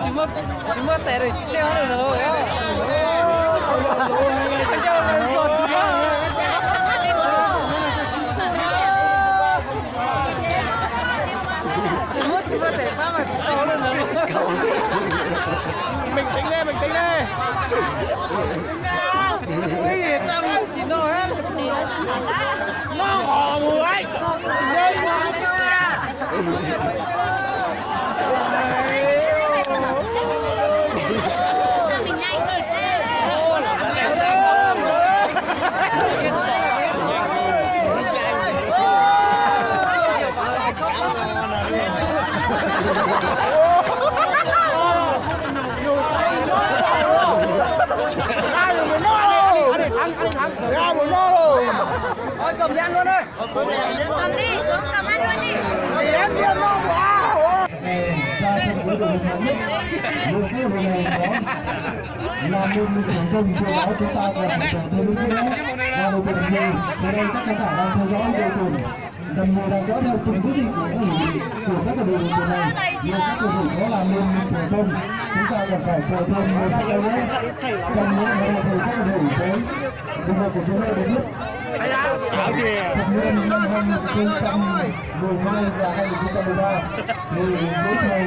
chỉ mất tệ rồi chỉ treo rồi. Chỉ mất tệ quá mà to lên rồi. Bình tĩnh đi. Cái gì tao chỉ nói hết. Nó hò mùi ấy. Ra một lô rồi. Thôi cầm đi ăn luôn đây. Cầm đi, xuống cầm ăn luôn đi. Em đi ăn luôn. Ra sân cuối đội hình nhất, một cái đội này có làm nên một thành công của đó chúng ta còn phải chờ thêm nữa và đội tuyển nhiều. Ở đây các khán giả đang theo dõi đội tuyển tầm mùa đang dõi theo từng quyết định của các đội tuyển này. Nhiều các cầu thủ có làm nên một thành công, chúng ta còn phải chờ thêm một trận đấu nữa. Trong những ngày thì các cầu thủ sẽ đồng đội của chúng tôi được biết. Thập niên năm 2012 và 2013 thì với thầy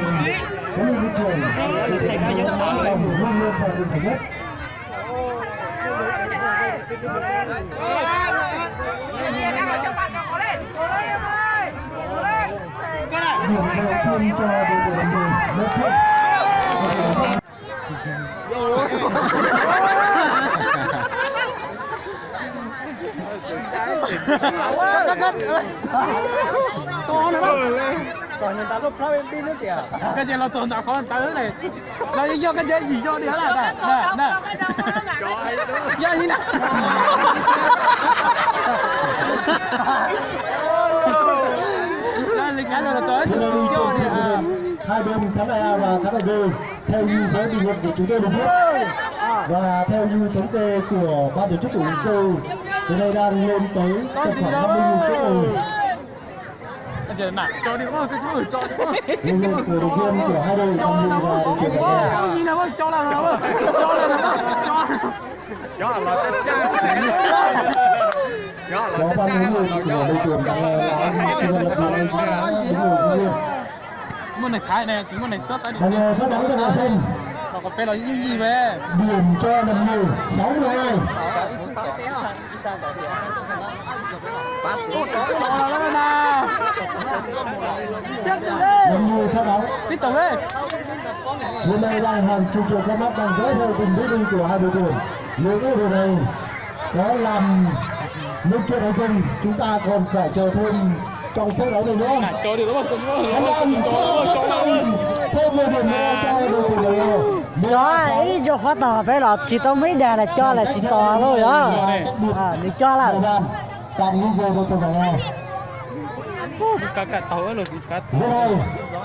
huấn luyện viên trưởng thì thành đồng luôn luôn giành được thống nhất. Điểm đầu tiên cho đội tuyển đồng đội đất thượng. To nữa đó. Còn người ta lúc nó em pin nữa kìa. Cái gì là tồn tại con tới này. Nó vô cái gì vô đi đó là nè. Dạ gì nè. Đây lịch án là tới. Hai bên khán A và khán B theo như số bình luận của chúng tôi được biết và theo như thống kê của ban tổ chức của chúng tôi thì đây đang lên tới tầm khoảng 50.000 chỗ ngồi. Cho đi quá, cho đi quá. Lực lượng của đội viên của hai đội Đồng Nai và đội tuyển Đồng Nai. Gì nào cho là nào. Cho là Có ban huấn luyện của đội tuyển Đồng Nai là Trương Lập Thành đúng rồi. Môn này khai này, môn này tốt tới. Bằng phát bóng ra sân. Nó có phải là những gì về? Điểm cho Đồng Nai 62. Đồng Nai phát bóng. Tiếp tục đi. Hiện nay đang hàng chục triệu con mắt đang dõi theo từng bước đi của hai đội tuyển. Nếu cái đội này có làm nên chuyện hay không, chúng ta còn phải chờ thêm trong set đấu này nữa. Cho đi đúng không? Anh em thêm 10 điểm nữa cho đội tuyển này. Đó ấy cho phát tờ phải là chỉ tao mấy đàn là cho là chỉ tò thôi đó. Thì cho là tạm như về đội tuyển này. Cả tàu rồi cả. Rồi,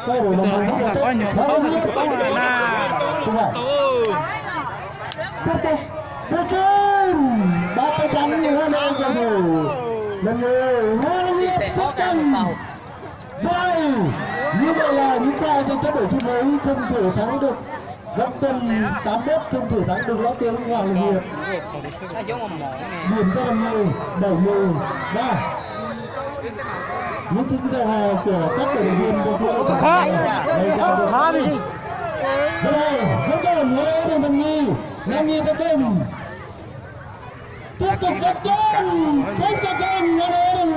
cái đội này rất là có nhiều tàu là Đưa chân ba tay trắng như thế này rồi lần người hoan nghênh xuất chân rồi như vậy là những sao trên cấp đội chung mới không thể thắng được Lâm Tân 81 không thể thắng được Lão Tướng Hoàng Linh Hiệp. Điểm cho Đồng Nai 73. Những tiếng reo hò của các cổ động viên của đội tuyển ngày càng được rồi vẫn còn nhớ đến Đồng Nai tập trung tiếp tục phát chân nhớ đến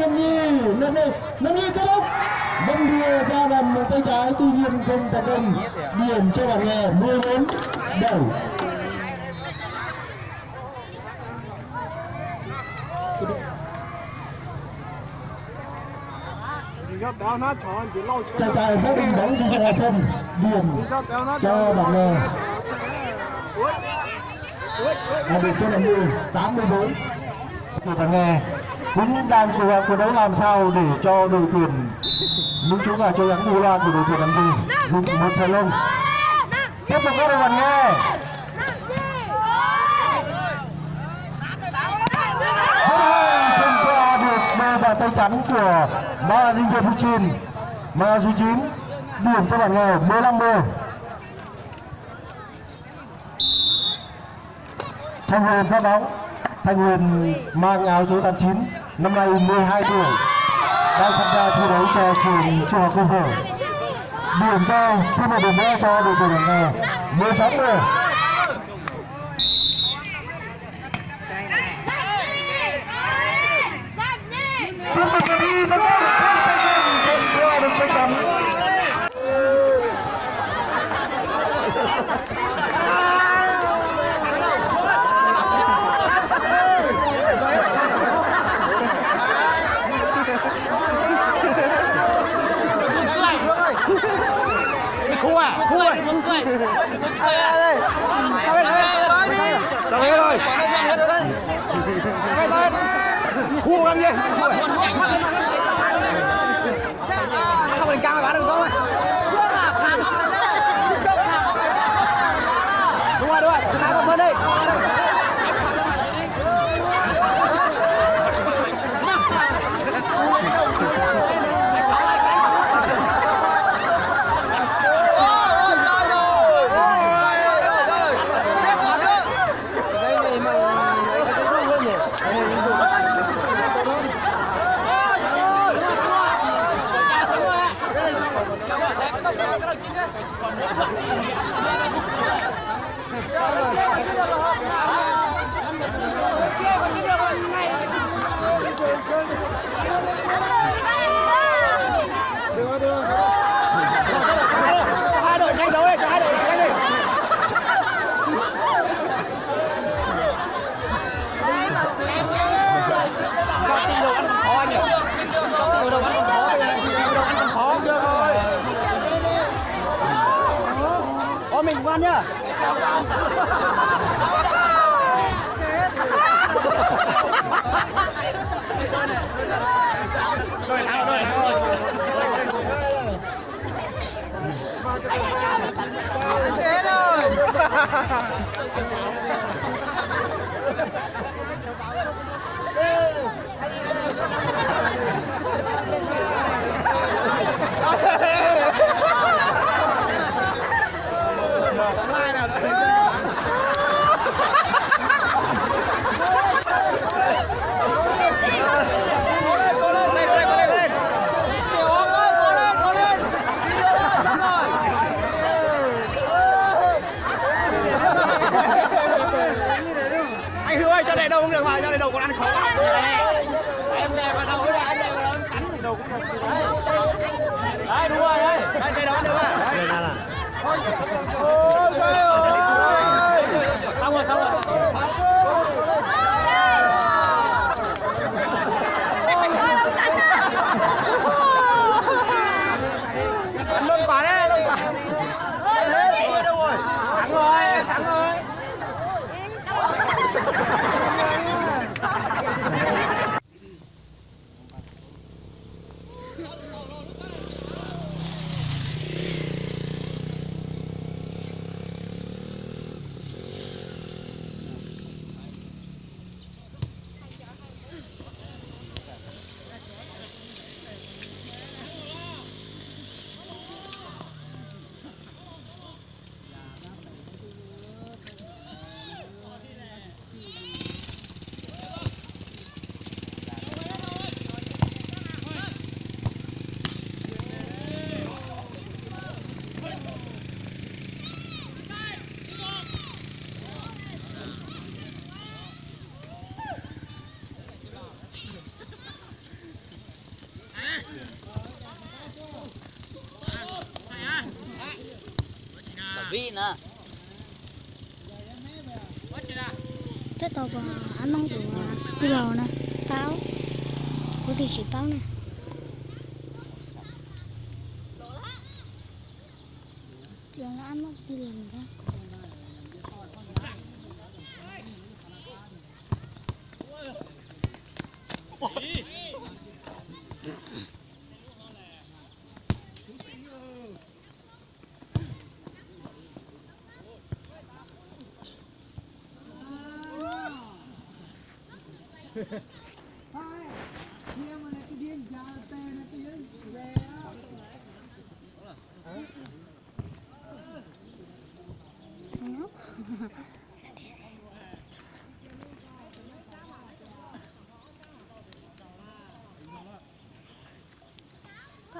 Đồng Nai kết thúc vẫn đưa ra đầm tay trái tuy nhiên không thành công. Điểm cho bạn nghe 14 đầu. Trọng tài xác định bóng đi ra sân. Điểm cho bạn nghe. Đội tuyển Đồng Nai 84. Bạn nghe cũng đang cố gắng phấn đấu làm sao để cho đội tuyển những chú gà châu trắng đu loa của đội tuyển Đồng Nai dùng một trái lông. Tiếp tục các bạn nghe. Không qua được ba bàn tay trắng của Ma Linh Hiệp Huy Chín. Ma Duy Chín điểm cho bạn nghe 15-10. Thanh Huyền phát bóng. Thanh Huyền mang áo số 89, năm nay 12 tuổi, đang tham gia thi đấu cho trường Trung học cơ sở. Điểm cho thêm một điểm nữa cho đội tuyển nghề 16-10. Sao hết rồi? Khu làm gì? Không mình cao mà đừng có. Đúng rồi, khá còn hơn đi. Hai đội nhanh đấu đi, hai đội nhanh đi. Cho đồ ăn khó anh nhỉ? Đồ ăn khó bây giờ, đồ ăn khó chưa thôi. Ô mình ăn nhá. Chết rồi. Anh ơi, cho này đâu cũng được mà, cho này đâu còn ăn khó. Em đè vào đầu, anh đè vào đầu, em cắn thì đầu cũng được. Đấy, đúng rồi đấy. Đây, cây đâu cũng được mà. Đây là. Ôi trời ơi. Xong rồi, xong rồi. Ăn luôn quả đấy, luôn quả. Hết đâu rồi. Thắng rồi, thắng rồi. Vị nè. Cái tàu bò ăn nông của đi lò nè, táo, có thì chỉ táo nè. Trường nó ăn nó đi làm ra.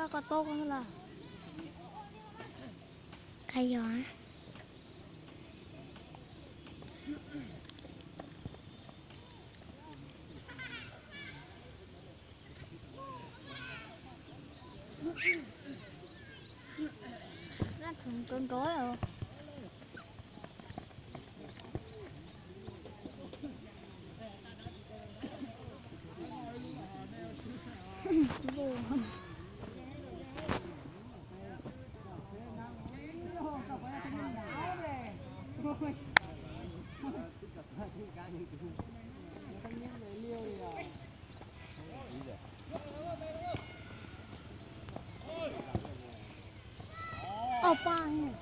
có tốt không là cây gió nó thường cơn cối rồi buồn Opa này.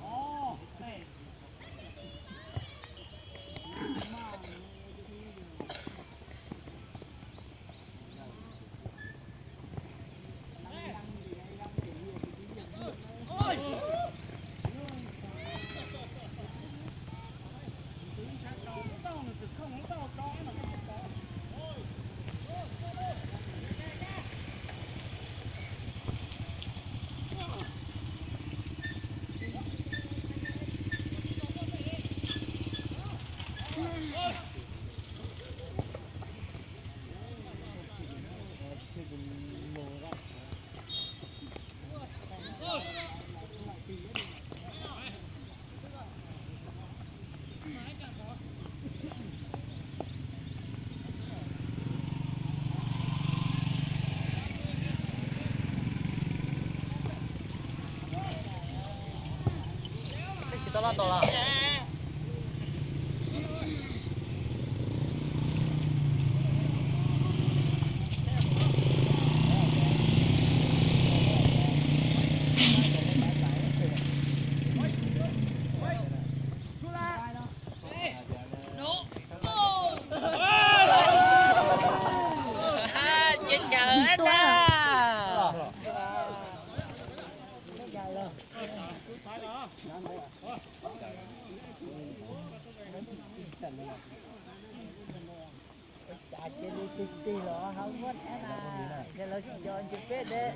to là chết chờ hết á. Tì lọ không có thế nào, giờ là cho anh chụp đấy.